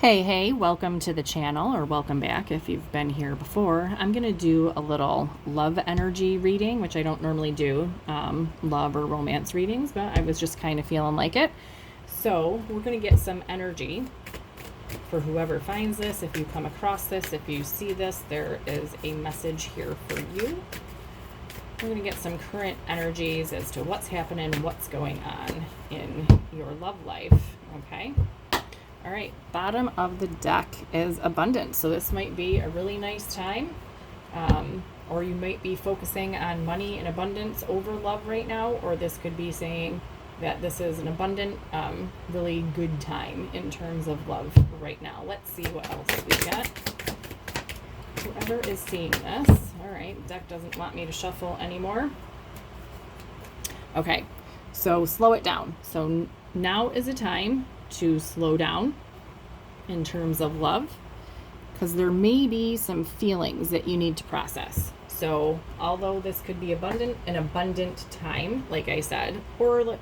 Hey, welcome to the channel, or welcome back if you've been here before. I'm going to do a little love energy reading, which I don't normally do, love or romance readings, but I was just kind of feeling like it. So we're going to get some energy for whoever finds this. If you come across this, if you see this, there is a message here for you. We're going to get some current energies as to what's happening, what's going on in your love life, okay? All right, bottom of the deck is abundance. So this might be a really nice time, or you might be focusing on money and abundance over love right now, or this could be saying that this is an abundant, really good time in terms of love right now. Let's see what else we got. Whoever is seeing this, all right, deck doesn't want me to shuffle anymore. Okay, so slow it down. So now is a time to slow down in terms of love, because there may be some feelings that you need to process. So although this could be an abundant time, like I said, or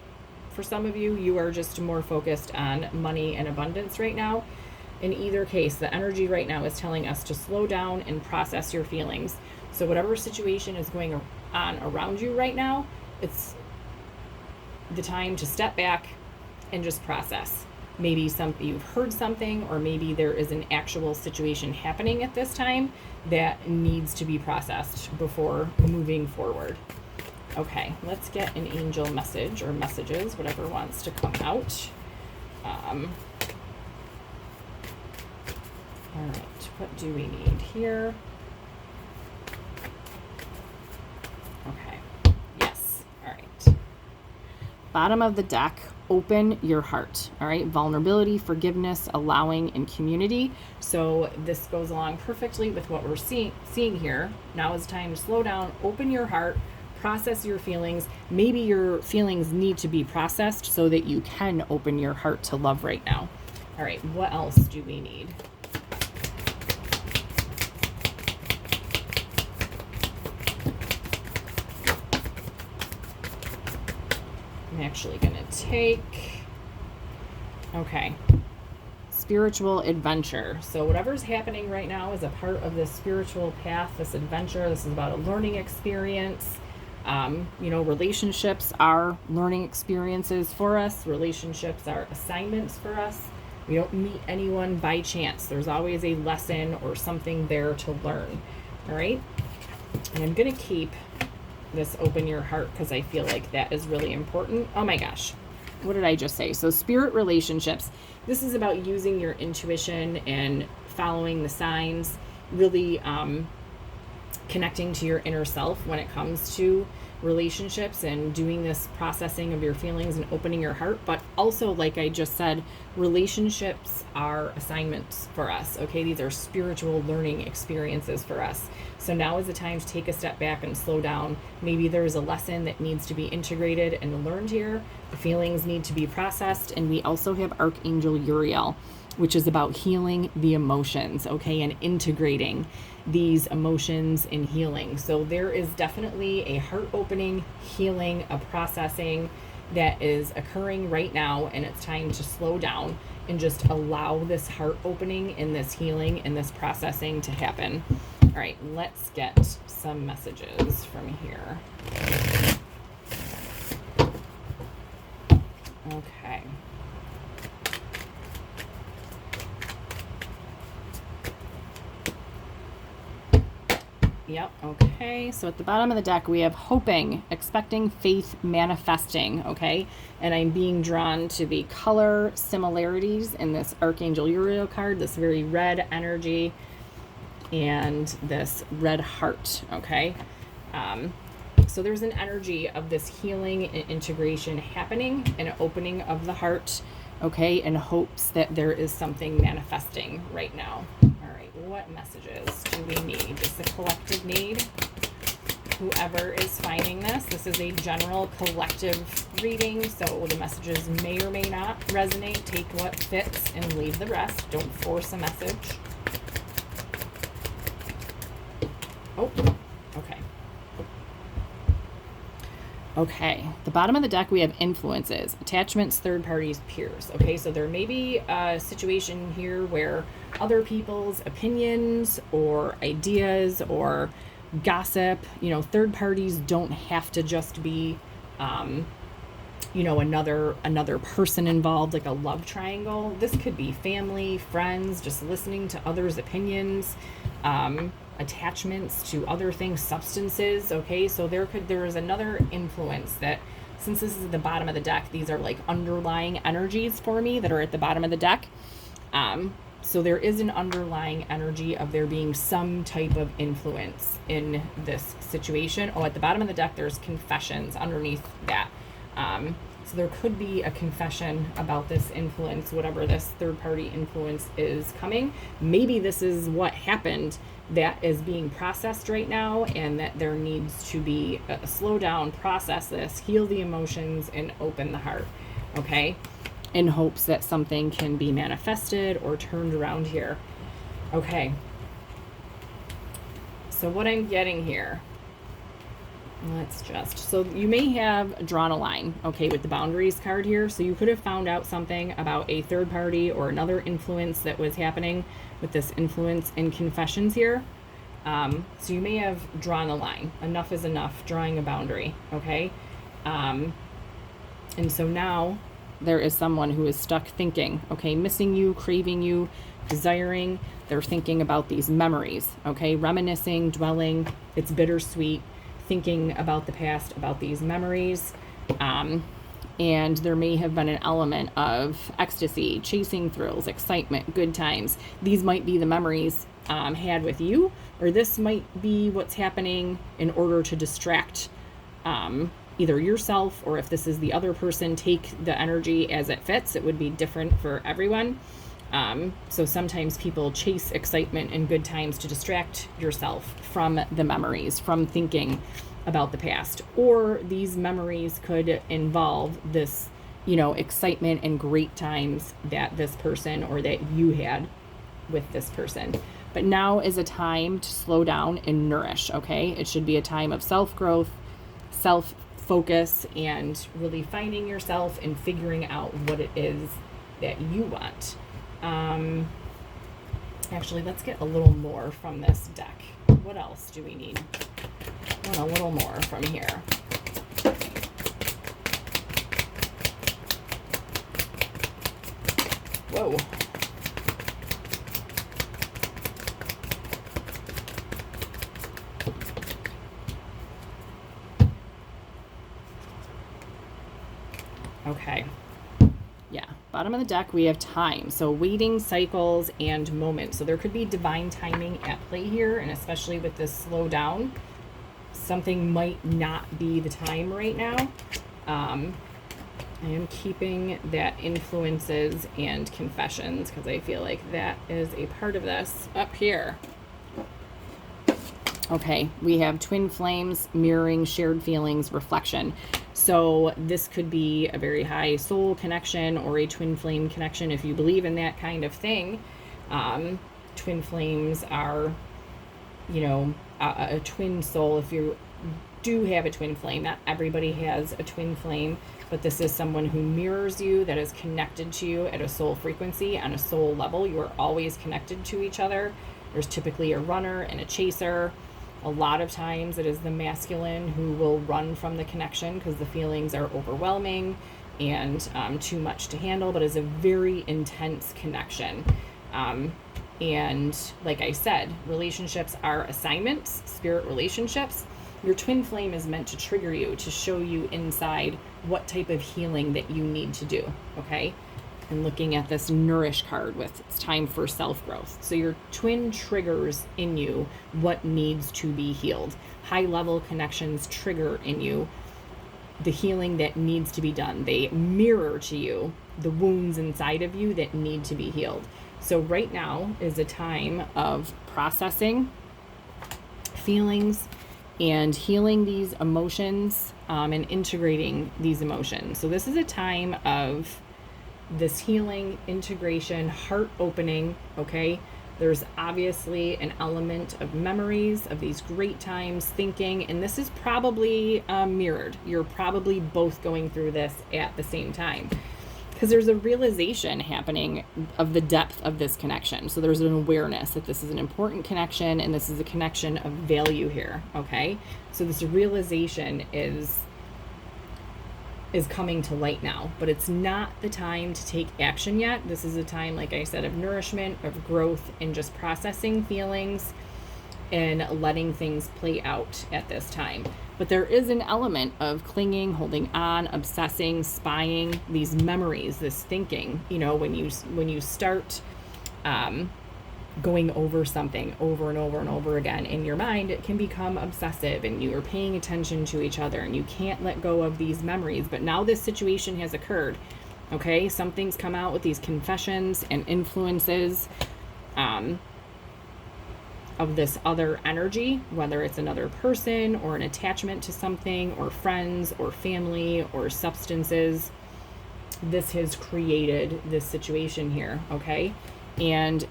for some of you, you are just more focused on money and abundance right now. In either case, the energy right now is telling us to slow down and process your feelings. So whatever situation is going on around you right now, it's the time to step back and just process. Maybe you've heard something, or maybe there is an actual situation happening at this time that needs to be processed before moving forward. Okay, let's get an angel message or messages, whatever wants to come out. All right, what do we need here? Okay, yes, all right. Bottom of the deck, open your heart. All right, vulnerability, forgiveness, allowing, and community. So this goes along perfectly with what we're seeing here. Now is time to slow down, open your heart, process your feelings. Maybe your feelings need to be processed so that you can open your heart to love right now. All right, what else do we need? I'm actually going to take, okay, spiritual adventure. So whatever's happening right now is a part of this spiritual path, this adventure. This is about a learning experience. Relationships are learning experiences for us. Relationships are assignments for us. We don't meet anyone by chance. There's always a lesson or something there to learn. All right. And I'm going to keep this open your heart because I feel like that is really important. Oh my gosh, what did I just say? So spirit relationships, this is about using your intuition and following the signs, really connecting to your inner self when it comes to relationships and doing this processing of your feelings and opening your heart. But also, like I just said, relationships are assignments for us. Okay, these are spiritual learning experiences for us. So now is the time to take a step back and slow down. Maybe there's a lesson that needs to be integrated and learned here. The feelings need to be processed. And we also have Archangel Uriel, which is about healing the emotions, okay, and integrating these emotions in healing. So there is definitely a heart opening, healing, a processing that is occurring right now, and it's time to slow down and just allow this heart opening and this healing and this processing to happen. All right, let's get some messages from here. Okay. Yep, okay. So at the bottom of the deck, we have hoping, expecting, faith, manifesting, okay? And I'm being drawn to the color similarities in this Archangel Uriel card, this very red energy, and this red heart, okay? So there's an energy of this healing and integration happening, an opening of the heart, okay, in hopes that there is something manifesting right now. All right, what messages do we need? Is the collective need? Whoever is finding this is a general collective reading, so the messages may or may not resonate. Take what fits and leave the rest. Don't force a message. Oh, okay. Okay, the bottom of the deck, we have influences, attachments, third parties, peers. Okay, so there may be a situation here where other people's opinions or ideas or gossip, third parties don't have to just be, another person involved, like a love triangle. This could be family, friends, just listening to others' opinions, attachments to other things, substances. Okay, so there is another influence that, since this is at the bottom of the deck, these are like underlying energies for me that are at the bottom of the deck. So there is an underlying energy of there being some type of influence in this situation. Oh, at the bottom of the deck, there's confessions underneath that. So there could be a confession about this influence, whatever this third party influence is coming. Maybe this is what happened that is being processed right now, and that there needs to be a slow down, process this, heal the emotions, and open the heart. Okay, in hopes that something can be manifested or turned around here. Okay, so what I'm getting here, so you may have drawn a line, okay, with the boundaries card here. So you could have found out something about a third party or another influence that was happening with this influence in confessions here. So you may have drawn a line. Enough is enough, drawing a boundary, okay? And so now there is someone who is stuck thinking, okay, missing you, craving you, desiring. They're thinking about these memories, okay, reminiscing, dwelling. It's bittersweet, thinking about the past, about these memories. And there may have been an element of ecstasy, chasing thrills, excitement, good times. These might be the memories had with you, or this might be what's happening in order to distract either yourself, or if this is the other person, take the energy as it fits. It would be different for everyone. So sometimes people chase excitement and good times to distract yourself from the memories, from thinking about the past. Or these memories could involve this, excitement and great times that this person or that you had with this person. But now is a time to slow down and nourish, okay? It should be a time of self-growth, self-focus, and really finding yourself and figuring out what it is that you want. Actually, let's get a little more from this deck. What else do we need? I want a little more from here. Whoa. Okay. Yeah, bottom of the deck, we have time. So waiting, cycles, and moments. So there could be divine timing at play here, and especially with this slow down, something might not be the time right now. I am keeping that influences and confessions because I feel like that is a part of this up here. Okay, we have twin flames, mirroring, shared feelings, reflection. So this could be a very high soul connection or a twin flame connection if you believe in that kind of thing. Twin flames are, a twin soul. If you do have a twin flame, not everybody has a twin flame, but this is someone who mirrors you, that is connected to you at a soul frequency, on a soul level. You are always connected to each other. There's typically a runner and a chaser. A lot of times it is the masculine who will run from the connection because the feelings are overwhelming and too much to handle, but it's a very intense connection. And like I said, relationships are assignments, spirit relationships. Your twin flame is meant to trigger you, to show you inside what type of healing that you need to do, okay? And looking at this nourish card with it's time for self-growth. So your twin triggers in you what needs to be healed. High level connections trigger in you the healing that needs to be done. They mirror to you the wounds inside of you that need to be healed. So right now is a time of processing feelings and healing these emotions and integrating these emotions. So this is a time of this healing, integration, heart opening, okay? There's obviously an element of memories of these great times, thinking, and this is probably mirrored. You're probably both going through this at the same time, because there's a realization happening of the depth of this connection. So there's an awareness that this is an important connection, and this is a connection of value here, okay? So this realization is coming to light now, but it's not the time to take action yet. This is a time, like I said, of nourishment, of growth, and just processing feelings and letting things play out at this time. But there is an element of clinging, holding on, obsessing, spying, these memories, this thinking, you know, when you start going over something over and over and over again in your mind, it can become obsessive, and you are paying attention to each other, and you can't let go of these memories. But now this situation has occurred, okay? Something's come out with these confessions and influences of this other energy, whether it's another person or an attachment to something or friends or family or substances. This has created this situation here, okay? And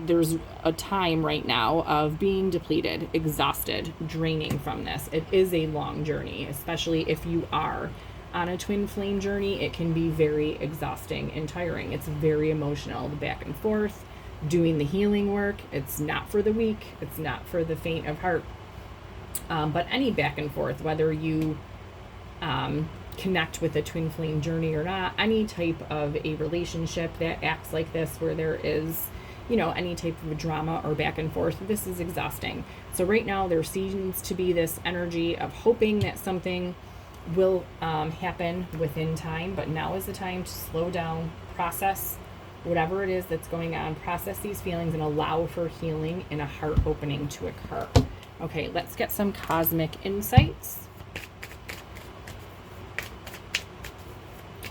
there's a time right now of being depleted, exhausted, draining from this. It is a long journey, especially if you are on a twin flame journey. It can be very exhausting and tiring. It's very emotional, the back and forth, doing the healing work. It's not for the weak. It's not for the faint of heart. But any back and forth, whether you connect with a twin flame journey or not, any type of a relationship that acts like this, where there is, you know, any type of a drama or back and forth, this is exhausting. So right now there seems to be this energy of hoping that something will happen within time, but now is the time to slow down, process whatever it is that's going on, process these feelings, and allow for healing and a heart opening to occur. Okay, let's get some cosmic insights.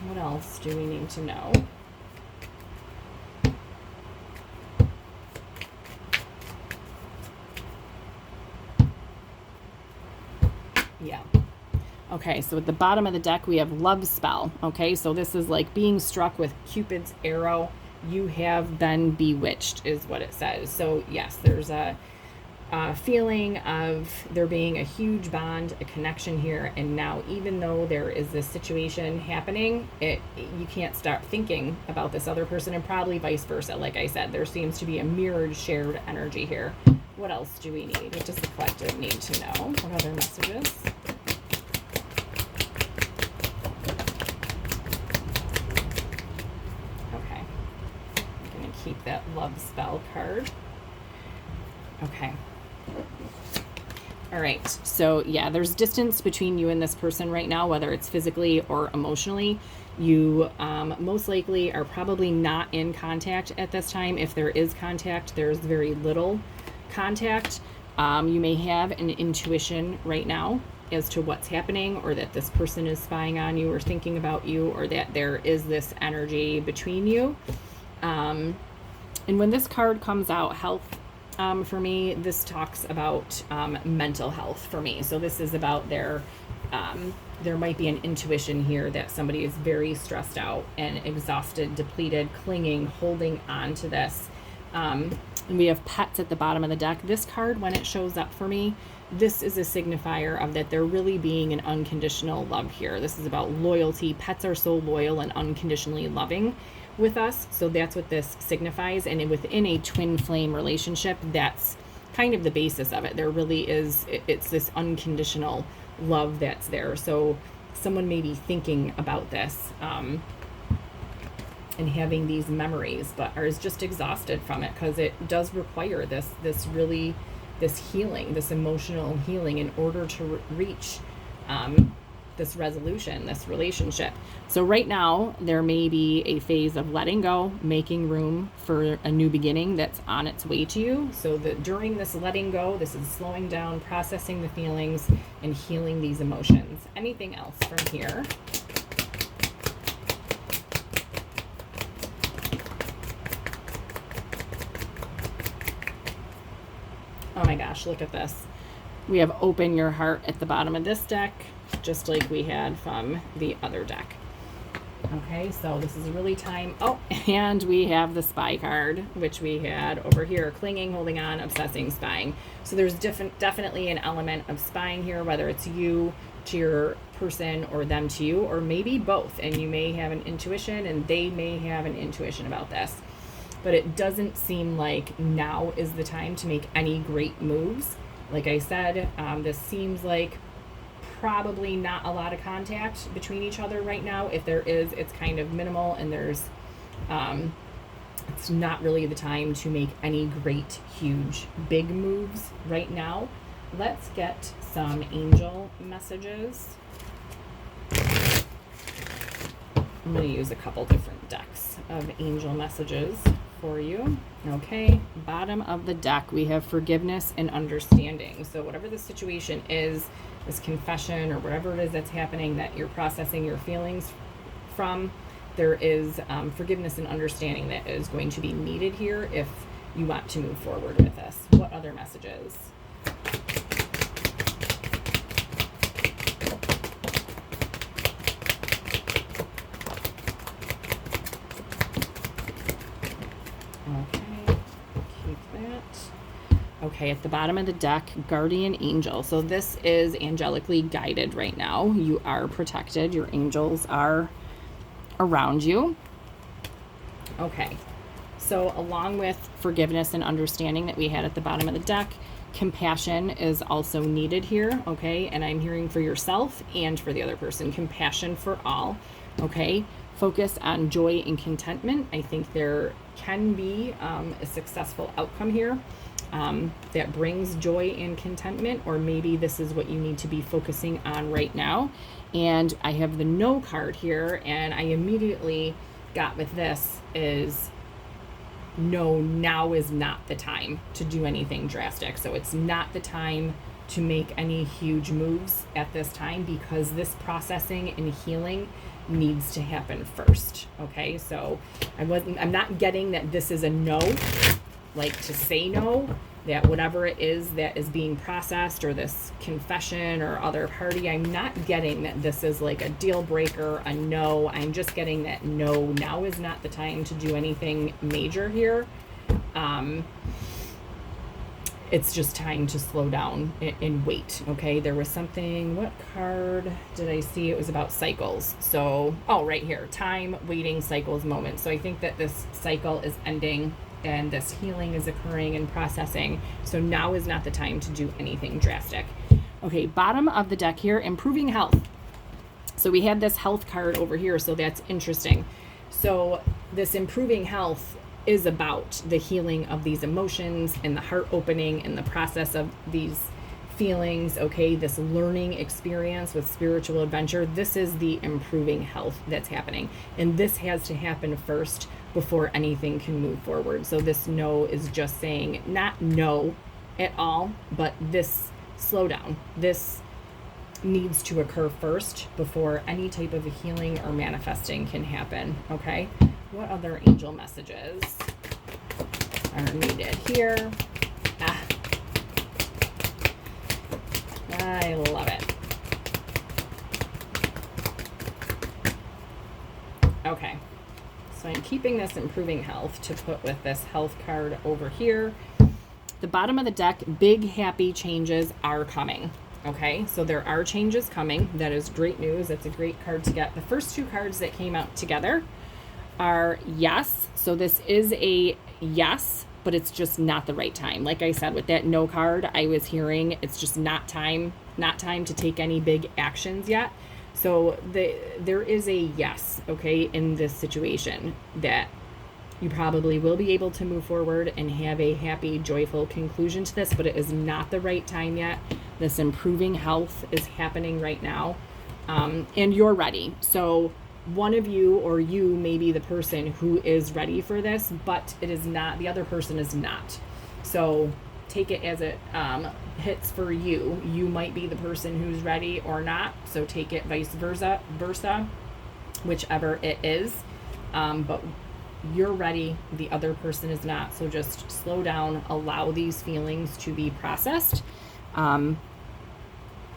What else do we need to know? Yeah. Okay, so at the bottom of the deck, we have love spell. Okay, so this is like being struck with Cupid's arrow. You have been bewitched is what it says. So yes, there's a feeling of there being a huge bond, a connection here. And now, even though there is this situation happening, you can't stop thinking about this other person, and probably vice versa. Like I said, there seems to be a mirrored, shared energy here. What else do we need? What does the collective need to know? What other messages? Okay. I'm going to keep that love spell card. Okay. All right. So yeah, there's distance between you and this person right now, whether it's physically or emotionally. You most likely are probably not in contact at this time. If there is contact, there's very little contact. You may have an intuition right now as to what's happening, or that this person is spying on you or thinking about you, or that there is this energy between you. And when this card comes out, health, for me, this talks about mental health for me. So this is about there might be an intuition here that somebody is very stressed out and exhausted, depleted, clinging, holding on to this. And we have pets at the bottom of the deck. This card, when it shows up for me, this is a signifier of that there really being an unconditional love here. This is about loyalty. Pets are so loyal and unconditionally loving with us. So that's what this signifies. And within a twin flame relationship, that's kind of the basis of it. There really is, it's this unconditional love that's there. So someone may be thinking about this and having these memories, but is just exhausted from it, because it does require this healing, this emotional healing, in order to reach this resolution, this relationship. So right now there may be a phase of letting go, making room for a new beginning that's on its way to you. So that during this letting go, this is slowing down, processing the feelings, and healing these emotions. Anything else from here? Oh my gosh, look at this. We have open your heart at the bottom of this deck, just like we had from the other deck. Okay, so this is really time. Oh, and we have the spy card, which we had over here: clinging, holding on, obsessing, spying. So there's definitely an element of spying here, whether it's you to your person or them to you, or maybe both. And you may have an intuition and they may have an intuition about this. But it doesn't seem like now is the time to make any great moves. Like I said, this seems like probably not a lot of contact between each other right now. If there is, it's kind of minimal, and there's it's not really the time to make any great, huge, big moves right now. Let's get some angel messages. I'm going to use a couple different decks of angel messages for you. Okay, bottom of the deck, we have forgiveness and understanding. So whatever the situation is, this confession or whatever it is that's happening that you're processing your feelings from, there is forgiveness and understanding that is going to be needed here if you want to move forward with this. What other messages? Okay, keep that. Okay, at the bottom of the deck, guardian angel. So this is angelically guided right now. You are protected. Your angels are around you. Okay, so along with forgiveness and understanding that we had at the bottom of the deck, compassion is also needed here. Okay, and I'm hearing for yourself and for the other person. Compassion for all. Okay, focus on joy and contentment. I think there can be a successful outcome here that brings joy and contentment, or maybe this is what you need to be focusing on right now. And I have the no card here, and I immediately got with this is no, now is not the time to do anything drastic. So it's not the time to make any huge moves at this time, because this processing and healing needs to happen first. Okay, so I'm not getting that this is a no, like to say no, that whatever it is that is being processed, or this confession or other party, I'm not getting that this is like a deal breaker, a no. I'm just getting that no, now is not the time to do anything major here. It's just time to slow down and wait. Okay, there was something, what card did I see? It was about cycles. So, oh, right here, time, waiting, cycles, moment. So I think that this cycle is ending and this healing is occurring and processing. So now is not the time to do anything drastic. Okay, bottom of the deck here, improving health. So we had this health card over here, so that's interesting. So this improving health is about the healing of these emotions and the heart opening and the process of these feelings. Okay, this learning experience with spiritual adventure, this is the improving health that's happening, and this has to happen first before anything can move forward. So this no is just saying not no at all, but this slow down, this needs to occur first before any type of a healing or manifesting can happen. Okay, what other angel messages are needed here? I love it. Okay, so I'm keeping this improving health to put with this health card over here. The bottom of the deck, big happy changes are coming. Okay, so there are changes coming. That is great news. That's a great card to get. The first two cards that came out together are yes. So this is a yes, but it's just not the right time. Like I said, with that no card, I was hearing it's just not time to take any big actions yet. So there is a yes, okay, in this situation, that you probably will be able to move forward and have a happy, joyful conclusion to this, but it is not the right time yet. This improving health is happening right now, and you're ready. So one of you, or you may be the person who is ready for this, but it is not, the other person is not. So take it as it hits for you. You might be the person who's ready or not, so take it vice versa, whichever it is. But you're ready, the other person is not. So just slow down, allow these feelings to be processed.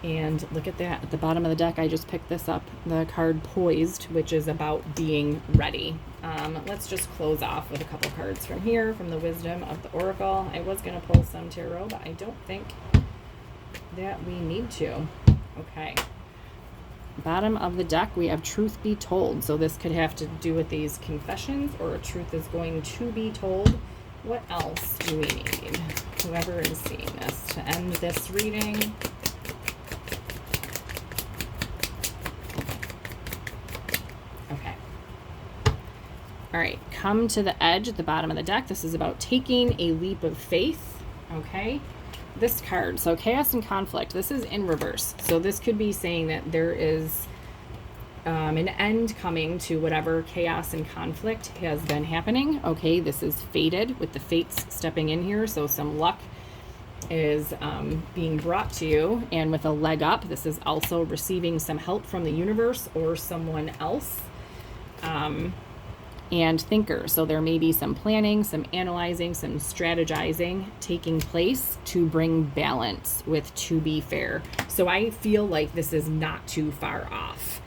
And look at that. At the bottom of the deck, I just picked this up, the card Poised, which is about being ready. Let's just close off with a couple cards from here, from the Wisdom of the Oracle. I was going to pull some tarot, but I don't think that we need to. Okay. Bottom of the deck, we have Truth Be Told. So this could have to do with these confessions, or a truth is going to be told. What else do we need? Whoever is seeing this, to end this reading. Okay. All right, come to the edge at the bottom of the deck. This is about taking a leap of faith. Okay. This card, so chaos and conflict, this is in reverse. So this could be saying that there is an end coming to whatever chaos and conflict has been happening. Okay, this is fated with the fates stepping in here. So some luck is being brought to you, and with a leg up, this is also receiving some help from the universe or someone else. And thinker. So there may be some planning, some analyzing, some strategizing taking place to bring balance with To Be Fair. So I feel like this is not too far off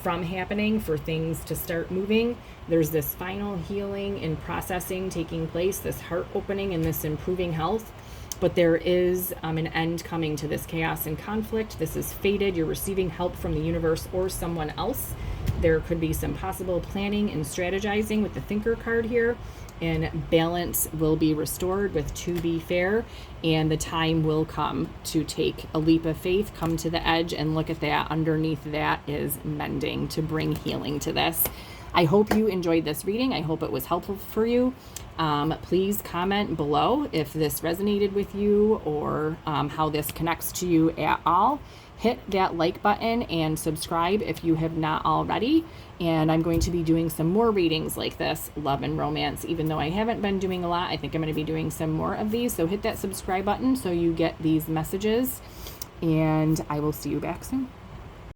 from happening for things to start moving. There's this final healing and processing taking place, this heart opening and this improving health. But there is an end coming to this chaos and conflict. This is fated. You're receiving help from the universe or someone else. There could be some possible planning and strategizing with the Thinker card here. And balance will be restored with To Be Fair. And the time will come to take a leap of faith, come to the edge, and look at that. Underneath that is mending to bring healing to this. I hope you enjoyed this reading. I hope it was helpful for you. Please comment below if this resonated with you, or how this connects to you at all. Hit that like button and subscribe if you have not already. And I'm going to be doing some more readings like this, love and romance. Even though I haven't been doing a lot, I think I'm going to be doing some more of these. So hit that subscribe button so you get these messages. And I will see you back soon.